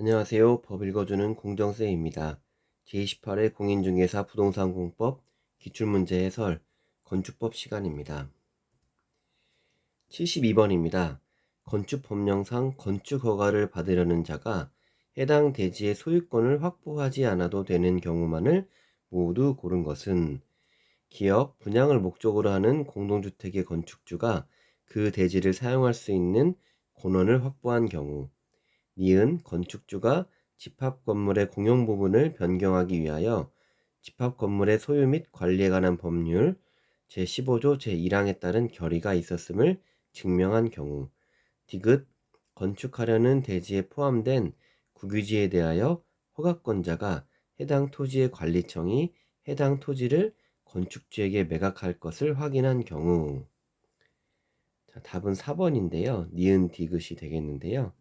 안녕하세요. 법 읽어주는 공정쌤입니다. 제28회 공인중개사 부동산 공법 기출문제 해설 건축법 시간입니다. 72번입니다. 건축법령상 건축허가를 받으려는 자가 해당 대지의 소유권을 확보하지 않아도 되는 경우만을 모두 고른 것은 기업, 분양을 목적으로 하는 공동주택의 건축주가 그 대지를 사용할 수 있는 권원을 확보한 경우, 니은 건축주가 집합건물의 공용부분을 변경하기 위하여 집합건물의 소유 및 관리에 관한 법률 제15조 제1항에 따른 결의가 있었음을 증명한 경우, 디귿 건축하려는 대지에 포함된 국유지에 대하여 허가권자가 해당 토지의 관리청이 해당 토지를 건축주에게 매각할 것을 확인한 경우. 자, 답은 4번인데요. 니은 디귿이 되겠는데요.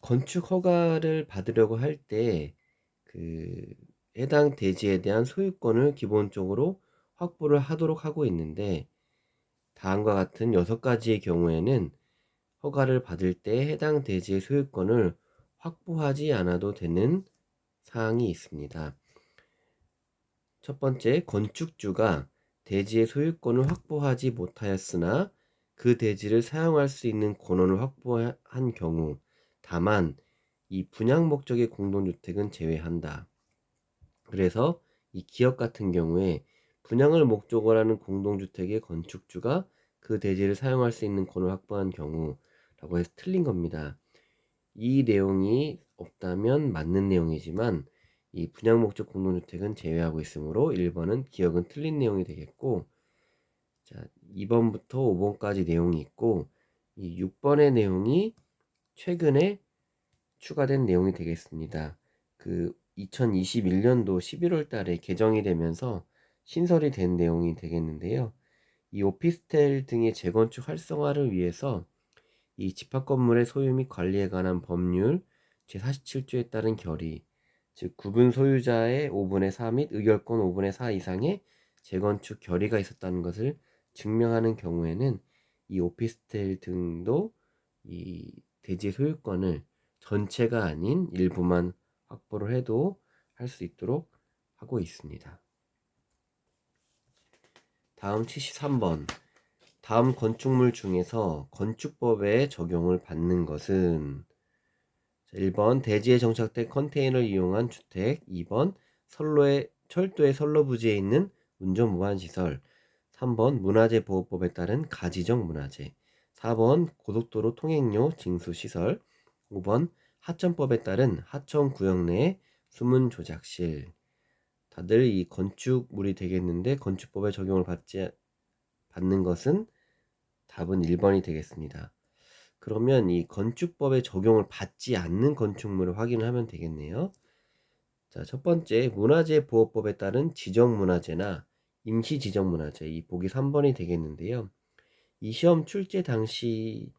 건축 허가를 받으려고 할 때 해당 대지에 대한 소유권을 기본적으로 확보를 하도록 하고 있는데, 다음과 같은 6가지의 경우에는 허가를 받을 때 해당 대지의 소유권을 확보하지 않아도 되는 사항이 있습니다. 첫 번째, 건축주가 대지의 소유권을 확보하지 못하였으나 그 대지를 사용할 수 있는 권한을 확보한 경우, 다만 이 분양 목적의 공동주택은 제외한다. 그래서 이 기업 같은 경우에 분양을 목적으로 하는 공동주택의 건축주가 그 대지를 사용할 수 있는 권한을 확보한 경우라고 해서 틀린 겁니다. 이 내용이 없다면 맞는 내용이지만 이 분양 목적 공동주택은 제외하고 있으므로 1번은 기억은 틀린 내용이 되겠고, 자, 2번부터 5번까지 내용이 있고, 이 6번의 내용이 최근에 추가된 내용이 되겠습니다. 2021년도 11월 달에 개정이 되면서 신설이 된 내용이 되겠는데요. 이 오피스텔 등의 재건축 활성화를 위해서 이 집합건물의 소유 및 관리에 관한 법률 제47조에 따른 결의, 즉 구분 소유자의 5분의 4 및 의결권 5분의 4 이상의 재건축 결의가 있었다는 것을 증명하는 경우에는 이 오피스텔 등도 이 대지 소유권을 전체가 아닌 일부만 확보를 해도 할 수 있도록 하고 있습니다. 다음 73번. 다음 건축물 중에서 건축법에 적용을 받는 것은 1번 대지에 정착된 컨테이너를 이용한 주택, 2번 철도의 선로 부지에 있는 운전무한시설, 3번 문화재보호법에 따른 가지적 문화재, 4번 고속도로 통행료 징수시설, 5번 하천법에 따른 하천구역 내의 수문 조작실. 다들 이 건축물이 되겠는데 건축법에 적용을 받는 것은 답은 1번이 되겠습니다. 그러면 이 건축법에 적용을 받지 않는 건축물을 확인을 하면 되겠네요. 자, 첫 번째 문화재보호법에 따른 지정문화재나 임시지정문화재, 이 보기 3번이 되겠는데요. 이 시험 출제 당시에는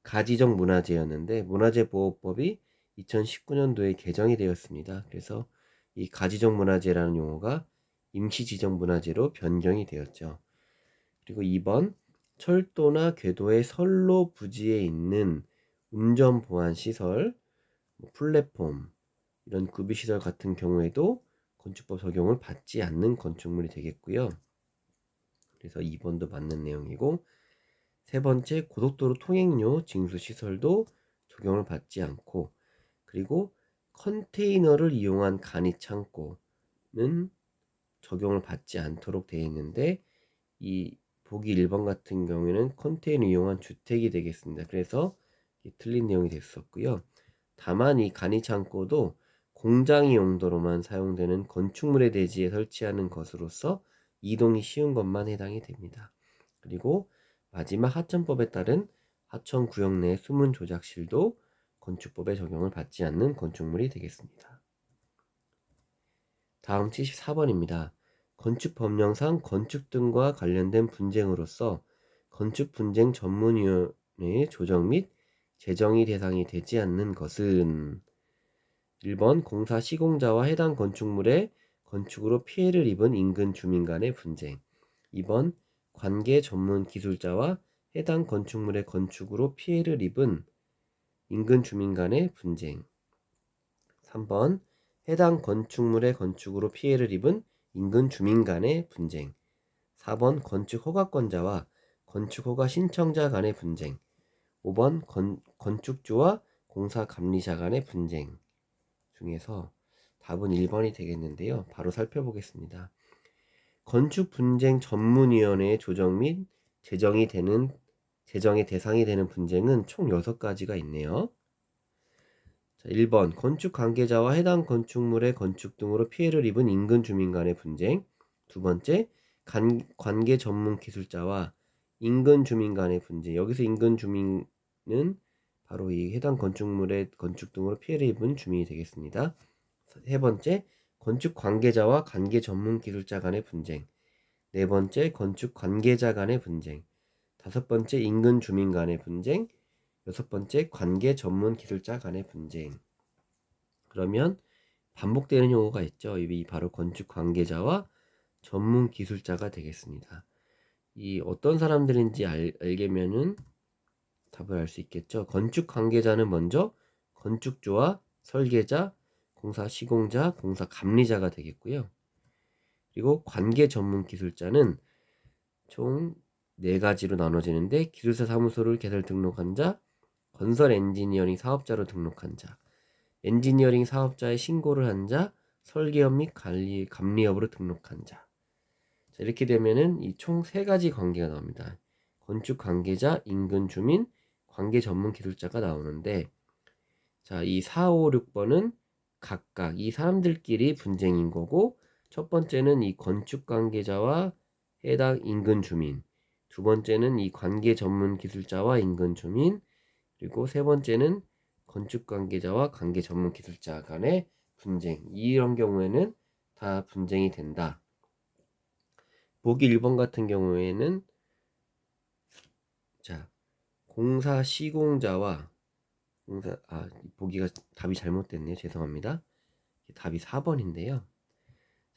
가지적 문화재였는데 문화재보호법이 2019년도에 개정이 되었습니다. 그래서 이 가지적 문화재라는 용어가 임시지정 문화재로 변경이 되었죠. 그리고 2번 철도나 궤도의 선로 부지에 있는 운전보안시설, 플랫폼, 이런 구비시설 같은 경우에도 건축법 적용을 받지 않는 건축물이 되겠고요. 그래서 2번도 맞는 내용이고, 세 번째 고속도로 통행료 징수시설도 적용을 받지 않고, 그리고 컨테이너를 이용한 간이창고는 적용을 받지 않도록 되어 있는데, 이 보기 1번 같은 경우에는 컨테이너 이용한 주택이 되겠습니다. 그래서 틀린 내용이 됐었고요. 다만 이 간이창고도 공장이 용도로만 사용되는 건축물의 대지에 설치하는 것으로서 이동이 쉬운 것만 해당이 됩니다. 그리고 마지막 하천법에 따른 하천구역 내 수문 조작실도 건축법에 적용을 받지 않는 건축물이 되겠습니다. 다음 74번입니다. 건축법령상 건축 등과 관련된 분쟁으로서 건축분쟁 전문위원회의 조정 및 제정이 대상이 되지 않는 것은 1번 공사 시공자와 해당 건축물의 건축으로 피해를 입은 인근 주민 간의 분쟁, 2번 관계 전문 기술자와 해당 건축물의 건축으로 피해를 입은 인근 주민 간의 분쟁. 3번 해당 건축물의 건축으로 피해를 입은 인근 주민 간의 분쟁. 4번 건축 허가권자와 건축 허가 신청자 간의 분쟁. 5번 건축주와 공사 감리자 간의 분쟁 중에서 답은 1번이 되겠는데요. 바로 살펴보겠습니다. 건축 분쟁 전문위원회의 조정 및 제정의 대상이 되는 분쟁은 총 6가지가 있네요. 자, 1번 건축 관계자와 해당 건축물의 건축 등으로 피해를 입은 인근 주민 간의 분쟁. 두 번째, 관계 전문 기술자와 인근 주민 간의 분쟁. 여기서 인근 주민은 바로 이 해당 건축물의 건축 등으로 피해를 입은 주민이 되겠습니다. 세 번째, 건축 관계자와 관계 전문 기술자 간의 분쟁. 네 번째, 건축 관계자 간의 분쟁. 다섯 번째, 인근 주민 간의 분쟁. 여섯 번째, 관계 전문 기술자 간의 분쟁. 그러면 반복되는 용어가 있죠. 이 바로 건축 관계자와 전문 기술자가 되겠습니다. 이 어떤 사람들인지 알게면은 답을 알 수 있겠죠. 건축 관계자는 먼저 건축주와 설계자, 공사 시공자, 공사 감리자가 되겠고요. 그리고 관계 전문 기술자는 총 4가지로 나눠지는데 기술사 사무소를 개설 등록한 자, 건설 엔지니어링 사업자로 등록한 자, 엔지니어링 사업자의 신고를 한 자, 설계업 및 감리업으로 등록한 자. 자, 이렇게 되면은 이 총 3가지 관계가 나옵니다. 건축 관계자, 인근 주민, 관계 전문 기술자가 나오는데, 자, 이 4, 5, 6번은 각각 이 사람들끼리 분쟁인 거고, 첫 번째는 이 건축 관계자와 해당 인근 주민, 두 번째는 이 관계 전문 기술자와 인근 주민, 그리고 세 번째는 건축 관계자와 관계 전문 기술자 간의 분쟁. 이런 경우에는 다 분쟁이 된다. 보기 1번 같은 경우에는 자, 공사 시공자와 보기가 답이 잘못됐네요. 죄송합니다. 답이 4번인데요.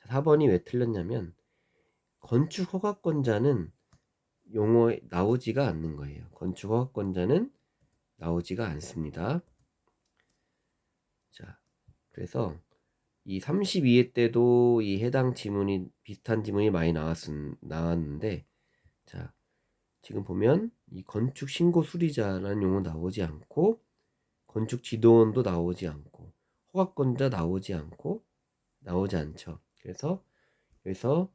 4번이 왜 틀렸냐면 건축 허가권자는 용어에 나오지가 않는 거예요. 건축 허가권자는 나오지가 않습니다. 자, 그래서 이 32회 때도 이 해당 지문이 비슷한 지문이 많이 나왔는데, 자, 지금 보면 이 건축 신고 수리자라는 용어 나오지 않고, 건축 지도원도 나오지 않고, 허가권자 나오지 않죠. 그래서 여기서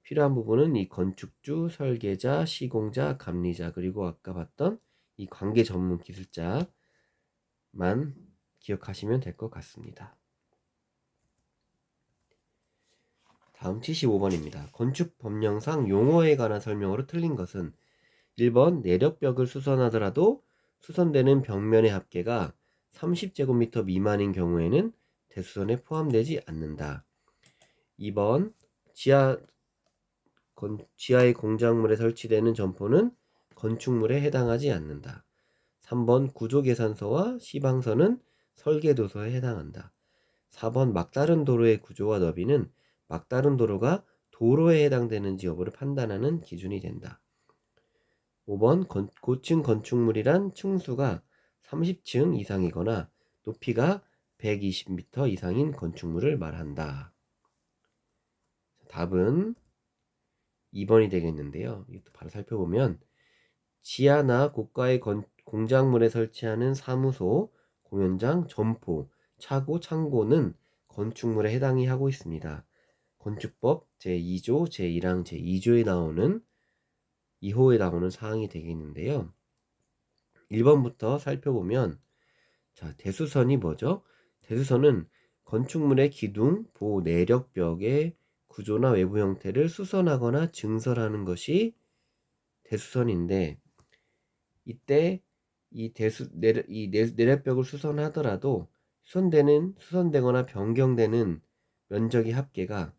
필요한 부분은 이 건축주, 설계자, 시공자, 감리자, 그리고 아까 봤던 이 관계 전문 기술자만 기억하시면 될 것 같습니다. 다음 75번입니다. 건축 법령상 용어에 관한 설명으로 틀린 것은 1번 내력벽을 수선하더라도 수선되는 벽면의 합계가 30제곱미터 미만인 경우에는 대수선에 포함되지 않는다. 2번 지하의 공작물에 설치되는 점포는 건축물에 해당하지 않는다. 3번 구조계산서와 시방서는 설계도서에 해당한다. 4번 막다른 도로의 구조와 너비는 막다른 도로가 도로에 해당되는지 여부를 판단하는 기준이 된다. 5번 고층 건축물이란 층수가 30층 이상이거나 높이가 120m 이상인 건축물을 말한다. 답은 2번이 되겠는데요. 이것도 바로 살펴보면 지하나 고가의 공작물에 설치하는 사무소, 공연장, 점포, 차고, 창고는 건축물에 해당이 하고 있습니다. 건축법 제2조, 제1항, 제2조에 나오는 2호에 나오는 사항이 되겠는데요. 1번부터 살펴보면 자, 대수선이 뭐죠? 대수선은 건축물의 기둥, 보호 내력벽의 구조나 외부 형태를 수선하거나 증설하는 것이 대수선인데 이때 이 내력벽을 수선하더라도 수선되거나 변경되는 면적의 합계가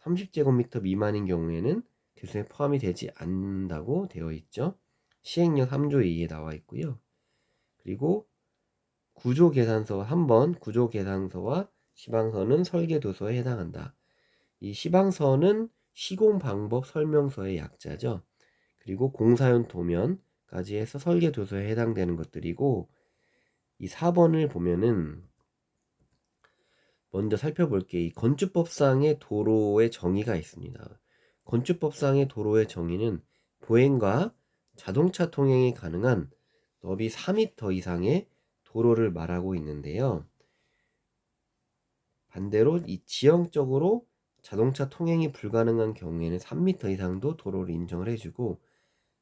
30제곱미터 미만인 경우에는 대수에 포함이 되지 않는다고 되어 있죠. 시행령 3조 2에 나와 있고요. 그리고 한번 구조계산서와 시방서는 설계도서에 해당한다. 이 시방서는 시공방법 설명서의 약자죠. 그리고 공사용 도면까지 해서 설계도서에 해당되는 것들이고 이 4번을 보면은 먼저 살펴볼게. 이 건축법상의 도로의 정의가 있습니다. 건축법상의 도로의 정의는 보행과 자동차 통행이 가능한 너비 4m 이상의 도로를 말하고 있는데요. 반대로 이 지형적으로 자동차 통행이 불가능한 경우에는 3m 이상도 도로를 인정을 해주고,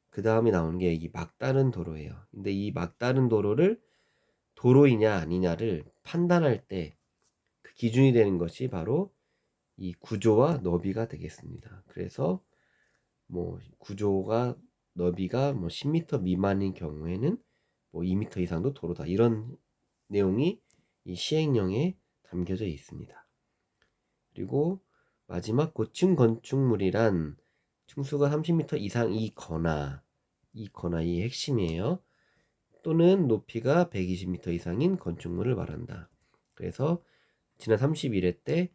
그 다음에 나오는 게 이 막다른 도로예요. 근데 이 막다른 도로를 도로이냐 아니냐를 판단할 때 그 기준이 되는 것이 바로 이 구조와 너비가 되겠습니다. 그래서 뭐 구조가 너비가 뭐 10m 미만인 경우에는 뭐 2m 이상도 도로다, 이런 내용이 이 시행령에 담겨져 있습니다. 그리고 마지막 고층 건축물이란 층수가 30m 이상이거나 이 핵심이에요. 또는 높이가 120m 이상인 건축물을 말한다. 그래서 지난 31회 때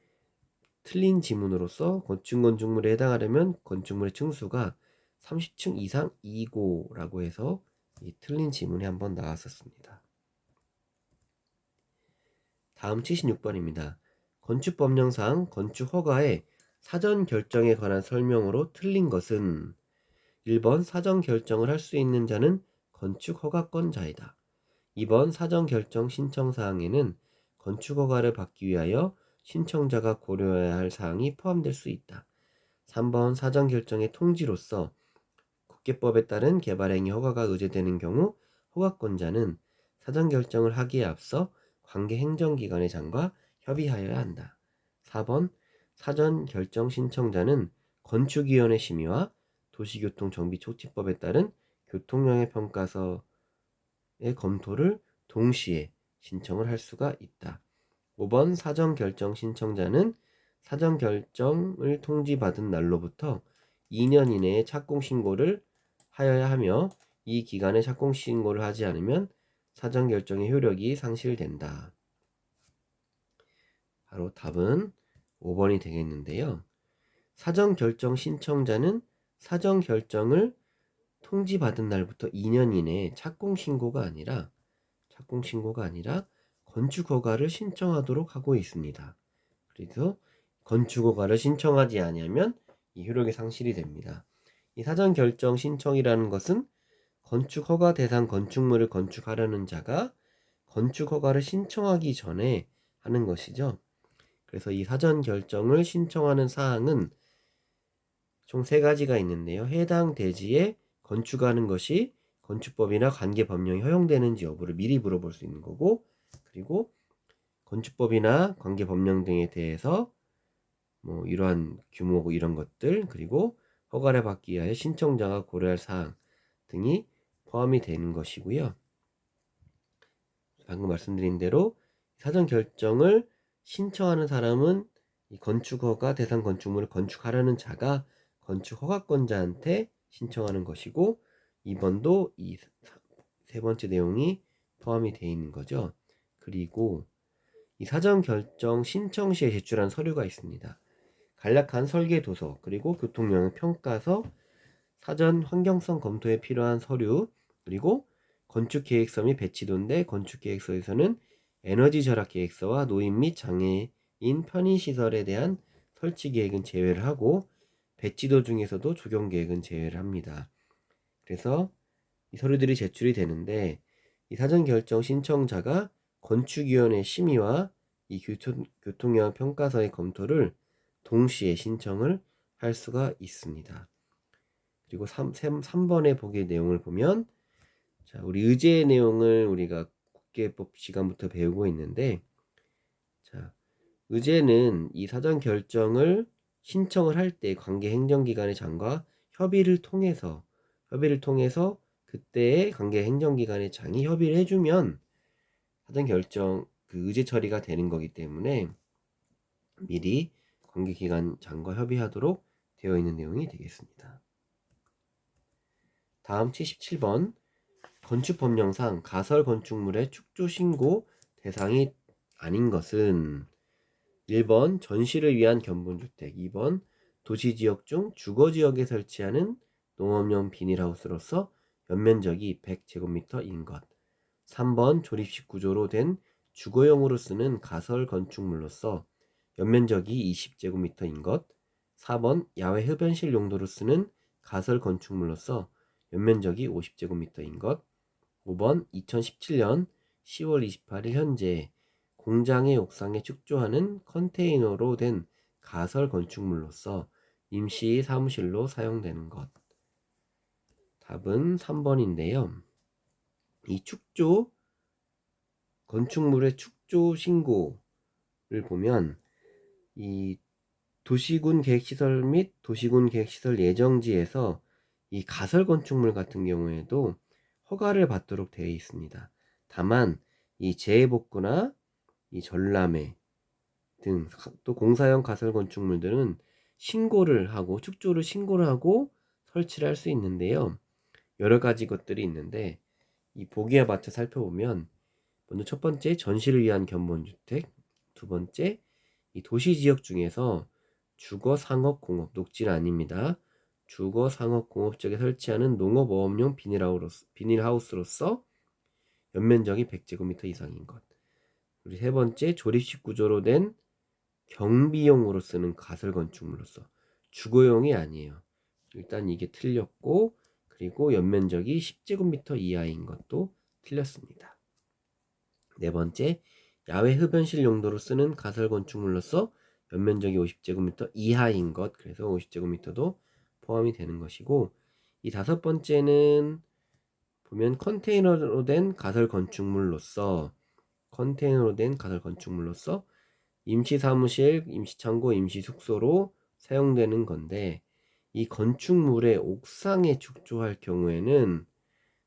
틀린 지문으로서 고층 건축물에 해당하려면 건축물의 층수가 30층 이상이고라고 해서 이 틀린 지문이 한번 나왔었습니다. 다음 76번입니다. 건축법령상 건축허가의 사전 결정에 관한 설명으로 틀린 것은 1번 사전 결정을 할 수 있는 자는 건축허가권자이다. 2번 사전 결정 신청사항에는 건축허가를 받기 위하여 신청자가 고려해야 할 사항이 포함될 수 있다. 3번 사전 결정의 통지로서 국계법에 따른 개발행위 허가가 의제되는 경우 허가권자는 사전 결정을 하기에 앞서 관계 행정기관의 장과 협의하여야 한다. 4번 사전 결정 신청자는 건축위원회 심의와 도시교통정비촉진법에 따른 교통영향평가서의 검토를 동시에 신청을 할 수가 있다. 5번 사전 결정 신청자는 사전 결정을 통지받은 날로부터 2년 이내에 착공 신고를 하여야 하며, 이 기간에 착공 신고를 하지 않으면 사전 결정의 효력이 상실된다. 바로 답은 5번이 되겠는데요. 사전 결정 신청자는 사전 결정을 통지받은 날부터 2년 이내에 착공 신고가 아니라 건축허가를 신청하도록 하고 있습니다. 그래서 건축허가를 신청하지 않으면 이 효력이 상실이 됩니다. 이 사전 결정 신청이라는 것은 건축허가 대상 건축물을 건축하려는 자가 건축허가를 신청하기 전에 하는 것이죠. 그래서 이 사전 결정을 신청하는 사항은 총 3가지가 있는데요. 해당 대지에 건축하는 것이 건축법이나 관계법령이 허용되는지 여부를 미리 물어볼 수 있는 거고, 그리고 건축법이나 관계법령 등에 대해서 뭐 이러한 규모고 이런 것들, 그리고 허가를 받기 위하여 신청자가 고려할 사항 등이 포함이 되는 것이고요. 방금 말씀드린 대로 사전 결정을 신청하는 사람은 이 건축허가 대상 건축물을 건축하려는 자가 건축허가권자한테 신청하는 것이고, 2번도 이 3번째 내용이 포함이 되어 있는 거죠. 그리고 이 사전 결정 신청 시에 제출한 서류가 있습니다. 간략한 설계 도서, 그리고 교통영향 평가서, 사전 환경성 검토에 필요한 서류, 그리고 건축계획서 및 배치도인데, 건축계획서에서는 에너지 절약 계획서와 노인 및 장애인 편의시설에 대한 설치 계획은 제외를 하고, 배치도 중에서도 조경 계획은 제외를 합니다. 그래서 이 서류들이 제출이 되는데, 이 사전 결정 신청자가 건축위원회 심의와 이 교통영향 평가서의 검토를 동시에 신청을 할 수가 있습니다. 그리고 3번의 보기 내용을 보면, 자, 우리 의제 내용을 우리가 국계법 시간부터 배우고 있는데, 자, 의제는 이 사전 결정을 신청을 할 때 관계 행정기관의 장과 협의를 통해서 그때의 관계 행정기관의 장이 협의를 해주면 사전 결정 그 의제 처리가 되는 거기 때문에 미리 관계기관 장과 협의하도록 되어 있는 내용이 되겠습니다. 다음 77번 건축법령상 가설 건축물의 축조 신고 대상이 아닌 것은 1번 전시를 위한 견본주택, 2번 도시지역 중 주거지역에 설치하는 농업용 비닐하우스로서 연면적이 100제곱미터인 것, 3번 조립식 구조로 된 주거용으로 쓰는 가설 건축물로서 연면적이 20제곱미터인 것. 4번 야외 흡연실 용도로 쓰는 가설 건축물로서 연면적이 50제곱미터인 것. 5번 2017년 10월 28일 현재 공장의 옥상에 축조하는 컨테이너로 된 가설 건축물로서 임시 사무실로 사용되는 것. 답은 3번인데요. 이 축조 건축물의 축조 신고를 보면 이 도시군 계획시설 및 도시군 계획시설 예정지에서 이 가설 건축물 같은 경우에도 허가를 받도록 되어 있습니다. 다만 이 재해복구나 이 전람회 등 또 공사형 가설 건축물들은 신고를 하고 축조를 신고를 하고 설치를 할 수 있는데요. 여러 가지 것들이 있는데 이 보기에 맞춰 살펴보면 먼저 첫 번째 전시를 위한 견본주택, 두 번째 이 도시 지역 중에서 주거 상업 공업 녹지는 아닙니다. 주거 상업 공업 지역에 설치하는 농업 어업용 비닐하우스로서 연면적이 100제곱미터 이상인 것. 그리고 세 번째 조립식 구조로 된 경비용으로 쓰는 가설 건축물로서 주거용이 아니에요. 일단 이게 틀렸고 그리고 연면적이 10제곱미터 이하인 것도 틀렸습니다. 네 번째 야외 흡연실 용도로 쓰는 가설 건축물로서 연면적이 50제곱미터 이하인 것, 그래서 50제곱미터도 포함이 되는 것이고, 이 다섯 번째는 보면 컨테이너로 된 가설 건축물로서 임시 사무실, 임시 창고, 임시 숙소로 사용되는 건데, 이 건축물의 옥상에 축조할 경우에는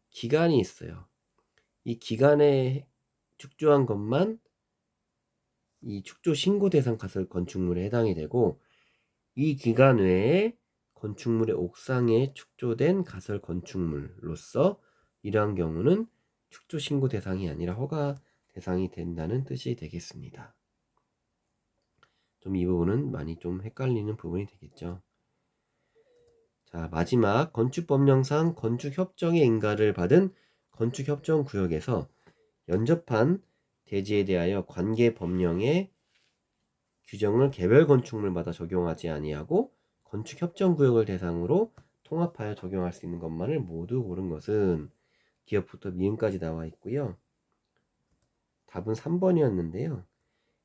기간이 있어요. 이 기간에 축조한 것만 이 축조 신고 대상 가설 건축물에 해당이 되고, 이 기간 외에 건축물의 옥상에 축조된 가설 건축물로서 이러한 경우는 축조 신고 대상이 아니라 허가 대상이 된다는 뜻이 되겠습니다. 좀 이 부분은 많이 좀 헷갈리는 부분이 되겠죠. 자, 마지막 건축법령상 건축협정의 인가를 받은 건축협정구역에서 연접한 대지에 대하여 관계법령의 규정을 개별 건축물마다 적용하지 아니하고 건축협정구역을 대상으로 통합하여 적용할 수 있는 것만을 모두 고른 것은 기업부터 미음까지 나와 있고요. 답은 3번이었는데요.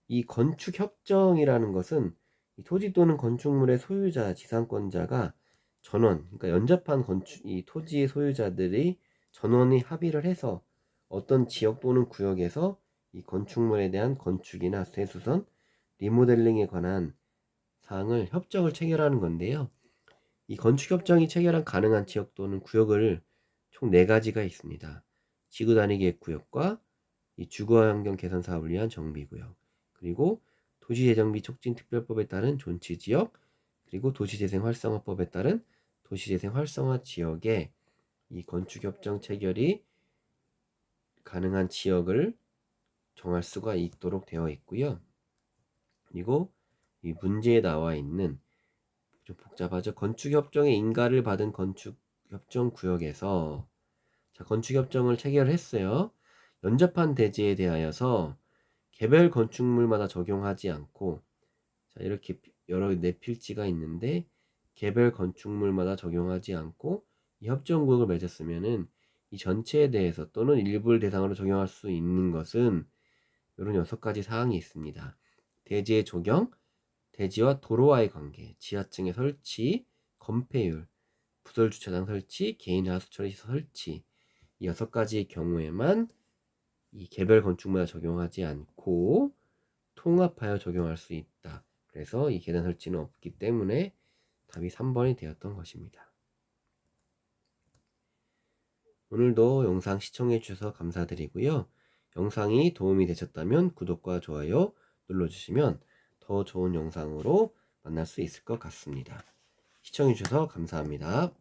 이 건축협정이라는 것은 이 토지 또는 건축물의 소유자, 지상권자가 전원, 그러니까 연접한 이 토지의 소유자들이 전원이 합의를 해서 어떤 지역 또는 구역에서 이 건축물에 대한 건축이나 세수선, 리모델링에 관한 사항을 협정을 체결하는 건데요. 이 건축협정이 체결한 가능한 지역 또는 구역을 총 4가지가 있습니다. 지구 단위 계획 구역과 이 주거환경 개선 사업을 위한 정비구역, 그리고 도시재정비 촉진 특별법에 따른 존치지역, 그리고 도시재생 활성화법에 따른 도시재생 활성화 지역에 이 건축협정 체결이 가능한 지역을 정할 수가 있도록 되어 있고요. 그리고 이 문제에 나와 있는 좀 복잡하죠. 건축협정의 인가를 받은 건축협정구역에서 자, 건축협정을 체결했어요. 연접한 대지에 대하여서 개별 건축물마다 적용하지 않고 자, 이렇게 여러 필지가 있는데 개별 건축물마다 적용하지 않고 이 협정구역을 맺었으면은 이 전체에 대해서 또는 일부를 대상으로 적용할 수 있는 것은 이런 6가지 사항이 있습니다. 대지의 조경, 대지와 도로와의 관계, 지하층의 설치, 건폐율, 부설 주차장 설치, 개인 하수 처리시설 설치, 이 6가지의 경우에만 이 개별 건축마다 적용하지 않고 통합하여 적용할 수 있다. 그래서 이 계단 설치는 없기 때문에 답이 3번이 되었던 것입니다. 오늘도 영상 시청해 주셔서 감사드리고요. 영상이 도움이 되셨다면 구독과 좋아요 눌러주시면 더 좋은 영상으로 만날 수 있을 것 같습니다. 시청해 주셔서 감사합니다.